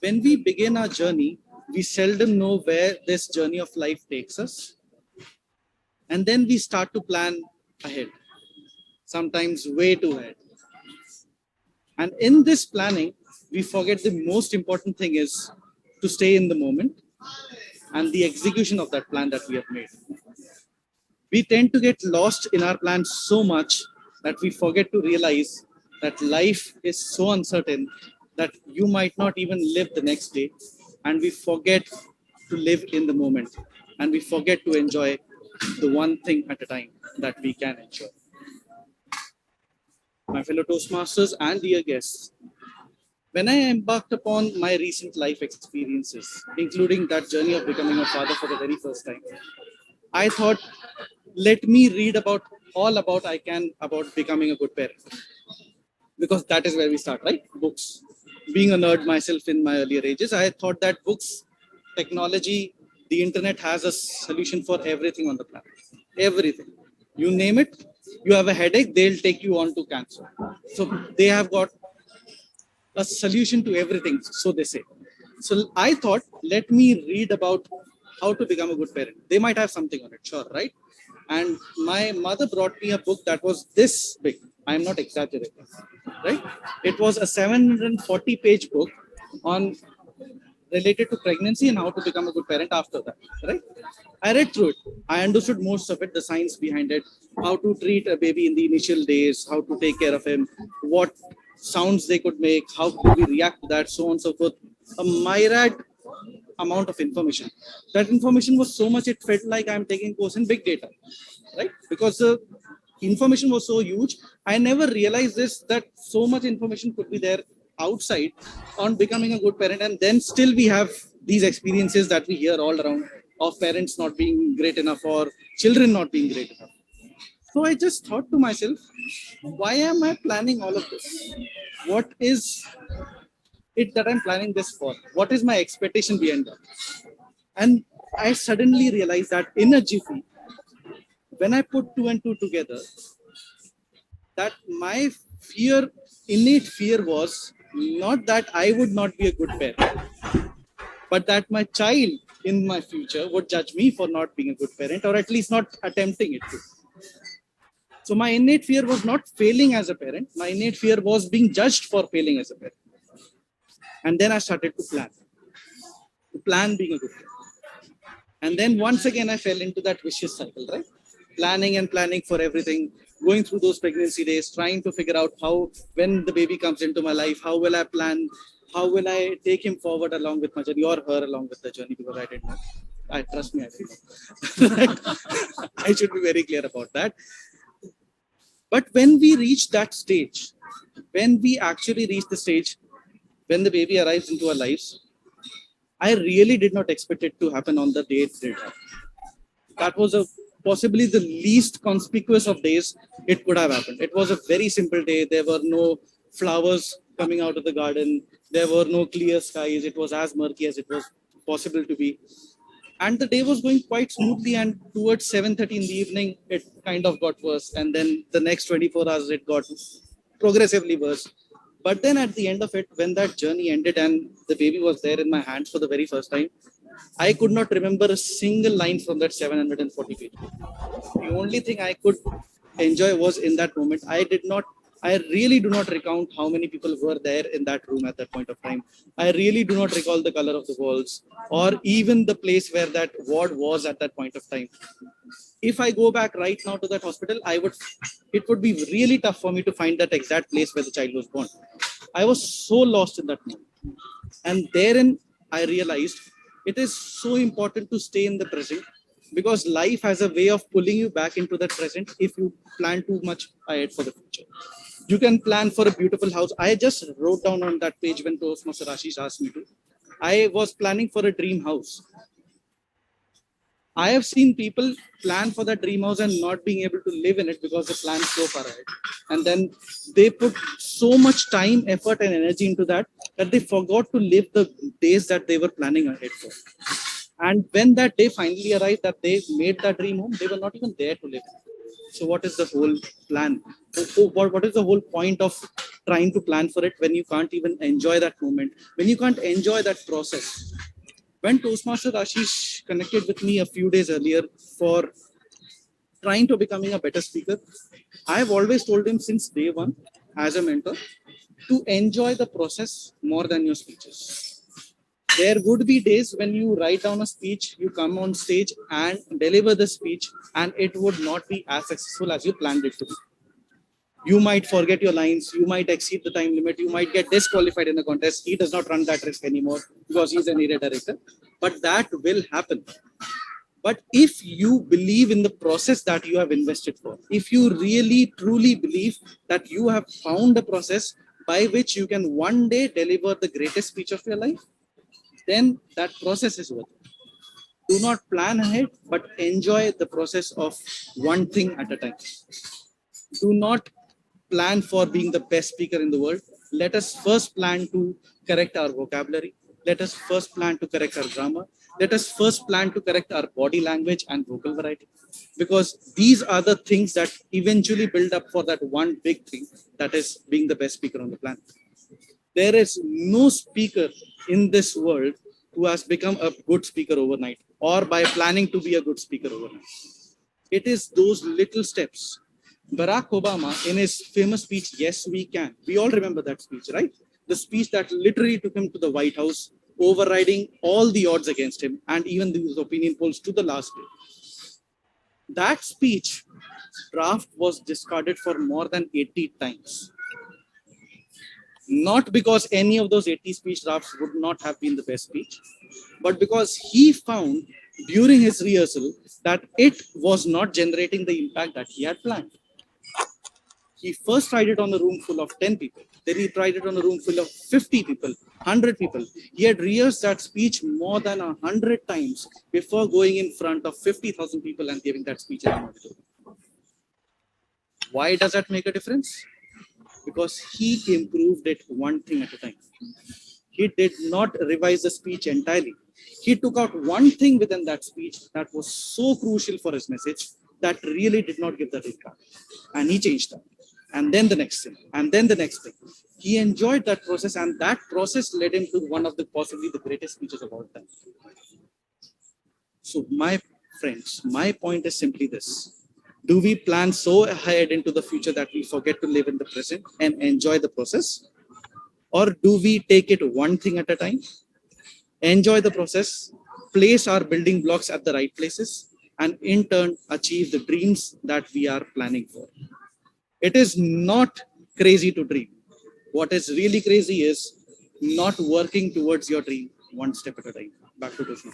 When we begin our journey, we seldom know where this journey of life takes us. And then we start to plan ahead, sometimes way too ahead. And in this planning, we forget the most important thing is to stay in the moment and the execution of that plan that we have made. We tend to get lost in our plans so much that we forget to realize that life is so uncertain that you might not even live the next day, and we forget to live in the moment, and we forget to enjoy the one thing at a time that we can enjoy. My fellow Toastmasters and dear guests, when I embarked upon my recent life experiences, including that journey of becoming a father for the very first time, I thought, let me read about all about I can about becoming a good parent, because that is where we start, right? Books. Being a nerd myself in my earlier ages, I thought that books, technology, the internet has a solution for everything on the planet. Everything. You name it, you have a headache, they'll take you on to cancer. So they have got a solution to everything, so they say. So I thought, let me read about how to become a good parent. They might have something on it, sure, right? And my mother brought me a book that was this big. I'm not exaggerating, right? It was a 740-page book on related to pregnancy and how to become a good parent after that, right? I read through it. I understood most of it, the science behind it, how to treat a baby in the initial days, how to take care of him, what sounds they could make, how could we react to that, so on and so forth. A myriad amount of information. That information was so much, it felt like I'm taking course in big data, right? Because the information was so huge, I never realized this, that so much information could be there outside on becoming a good parent, and then still we have these experiences that we hear all around of parents not being great enough or children not being great enough. So I just thought to myself, why am I planning all of this? What is it that I'm planning this for? What is my expectation behind that? And I suddenly realized that in a jiffy, when I put two and two together, that my fear, innate fear was not that I would not be a good parent, but that my child in my future would judge me for not being a good parent, or at least not attempting it to. So my innate fear was not failing as a parent. My innate fear was being judged for failing as a parent. And then I started to plan being a good parent. And then once again, I fell into that vicious cycle, right? Planning and planning for everything, going through those pregnancy days, trying to figure out how, when the baby comes into my life, how will I plan? How will I take him forward along with my journey, or her along with the journey? Because I didn't know. I trust me, I didn't know. I should be very clear about that. But when we reach that stage, when we actually reach the stage, when the baby arrives into our lives, I really did not expect it to happen on the day it did happen. That was possibly the least conspicuous of days it could have happened. It was a very simple day. There were no flowers coming out of the garden. There were no clear skies. It was as murky as it was possible to be. And the day was going quite smoothly, and towards 7:30 in the evening, it kind of got worse. And then the next 24 hours, it got progressively worse. But then at the end of it, when that journey ended and the baby was there in my hands for the very first time, I could not remember a single line from that 740 pages. The only thing I could enjoy was in that moment. I really do not recount how many people were there in that room at that point of time. I really do not recall the color of the walls or even the place where that ward was at that point of time. If I go back right now to that hospital, it would be really tough for me to find that exact place where the child was born. I was so lost in that moment. And therein, I realized it is so important to stay in the present, because life has a way of pulling you back into the present if you plan too much ahead for the future. You can plan for a beautiful house. I just wrote down on that page when Toastmaster Ashish asked me to. I was planning for a dream house. I have seen people plan for that dream house and not being able to live in it because they plan so far ahead. And then they put so much time, effort, and energy into that they forgot to live the days that they were planning ahead for. And when that day finally arrived that they made that dream home, they were not even there to live in it. So what is the whole plan? What is the whole point of trying to plan for it when you can't even enjoy that moment, when you can't enjoy that process? When Toastmaster Ashish connected with me a few days earlier for trying to becoming a better speaker, I've always told him since day one as a mentor to enjoy the process more than your speeches. There would be days when you write down a speech, you come on stage and deliver the speech, and it would not be as successful as you planned it to be. You might forget your lines, you might exceed the time limit, you might get disqualified in the contest. He does not run that risk anymore because he's an area director. But that will happen. But if you believe in the process that you have invested for, if you really truly believe that you have found a process by which you can one day deliver the greatest speech of your life, then that process is worth it. Do not plan ahead, but enjoy the process of one thing at a time. Do not plan for being the best speaker in the world. Let us first plan to correct our vocabulary. Let us first plan to correct our grammar. Let us first plan to correct our body language and vocal variety. Because these are the things that eventually build up for that one big thing, that is being the best speaker on the planet. There is no speaker in this world who has become a good speaker overnight or by planning to be a good speaker overnight. It is those little steps. Barack Obama, in his famous speech, Yes, We Can, we all remember that speech, right? The speech that literally took him to the White House, overriding all the odds against him and even these opinion polls to the last day. That speech draft was discarded for more than 80 times. Not because any of those 80 speech drafts would not have been the best speech, but because he found during his rehearsal that it was not generating the impact that he had planned. He first tried it on a room full of 10 people. Then he tried it on a room full of 50 people, 100 people. He had rehearsed that speech more than 100 times before going in front of 50,000 people and giving that speech in an auditorium. Why does that make a difference? Because he improved it one thing at a time. He did not revise the speech entirely. He took out one thing within that speech that was so crucial for his message that really did not give that impact. And he changed that. And then the next thing, and then the next thing. He enjoyed that process, and that process led him to one of the possibly the greatest speeches of all time. So, my friends, my point is simply this. Do we plan so ahead into the future that we forget to live in the present and enjoy the process? Or do we take it one thing at a time, enjoy the process, place our building blocks at the right places, and in turn achieve the dreams that we are planning for? It is not crazy to dream. What is really crazy is not working towards your dream one step at a time. Back to Toshima.